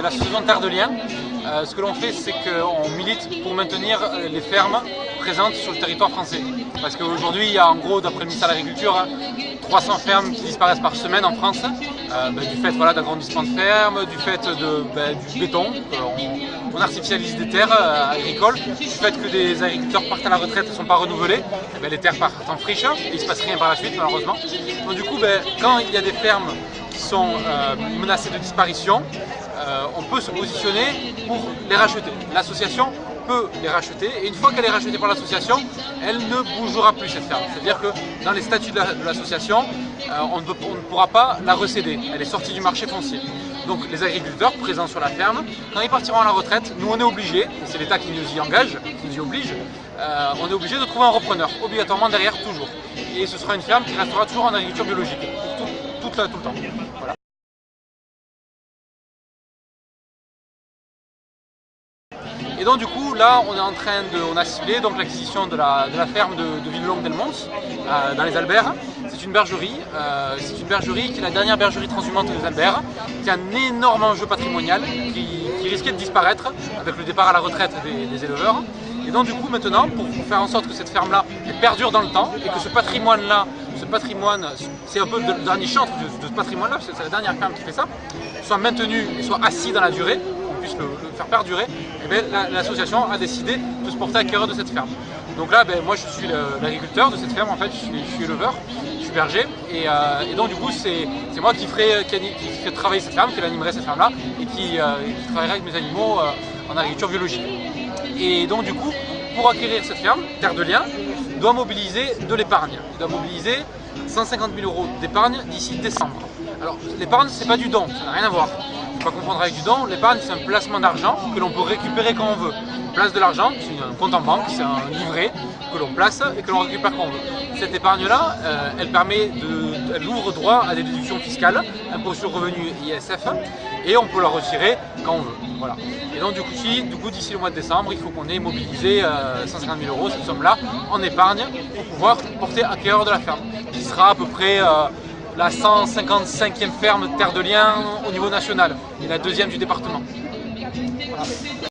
l'association Terre de Liens. Ce que l'on fait, c'est qu'on milite pour maintenir les fermes présentes sur le territoire français. Parce qu'aujourd'hui, il y a en gros, d'après le ministère de l'Agriculture, 300 fermes qui disparaissent par semaine en France, du fait d'agrandissement de fermes, du fait du béton, on artificialise des terres agricoles, du fait que des agriculteurs partent à la retraite et ne sont pas renouvelés, les terres partent en friche et il ne se passe rien par la suite malheureusement. Donc du coup, quand il y a des fermes qui sont menacées de disparition, on peut se positionner pour les racheter. L'association peut les racheter et une fois qu'elle est rachetée par l'association, elle ne bougera plus cette ferme. C'est-à-dire que dans les statuts de l'association, on ne pourra pas la recéder. Elle est sortie du marché foncier. Donc les agriculteurs présents sur la ferme, quand ils partiront à la retraite, nous on est obligés, et c'est l'État qui nous y engage, qui nous y oblige, on est obligé de trouver un repreneur, obligatoirement derrière toujours. Et ce sera une ferme qui restera toujours en agriculture biologique, tout le temps. Voilà. Et donc du coup là on a ciblé donc l'acquisition de la ferme de Villelongue-d'Elmons dans les Albères. C'est une bergerie qui est la dernière bergerie transhumante des Albères, qui a un énorme enjeu patrimonial qui risquait de disparaître avec le départ à la retraite des éleveurs. Et donc du coup maintenant, pour faire en sorte que cette ferme-là perdure dans le temps et que ce patrimoine, c'est un peu le dernier chantre de ce patrimoine-là, parce que c'est la dernière ferme qui fait ça, soit maintenu et soit assis dans la durée, qu'on puisse le faire perdurer, et l'association a décidé de se porter acquéreur de cette ferme. Donc là, moi je suis l'agriculteur de cette ferme, en fait, je suis éleveur, je suis berger, et donc du coup c'est moi qui ferai travailler cette ferme, qui animerai cette ferme-là, et qui travaillerai avec mes animaux en agriculture biologique. Et donc du coup, pour acquérir cette ferme, Terre de Liens doit mobiliser de l'épargne. Il doit mobiliser 150 000 € d'épargne d'ici décembre. Alors l'épargne, c'est pas du don, ça n'a rien à voir. Il ne faut pas confondre avec du don. L'épargne, c'est un placement d'argent que l'on peut récupérer quand on veut. On place de l'argent, c'est un compte en banque, c'est un livret que l'on place et que l'on récupère quand on veut. Cette épargne-là, elle ouvre droit à des déductions fiscales, impôt sur le revenu, ISF, et on peut la retirer quand on veut. Voilà. Et donc du coup d'ici le mois de décembre, il faut qu'on ait mobilisé 150 000 €, cette somme-là, en épargne, pour pouvoir porter acquéreur de la ferme, qui sera à peu près la 155e ferme Terre de Liens au niveau national, et la 2e du département. Voilà.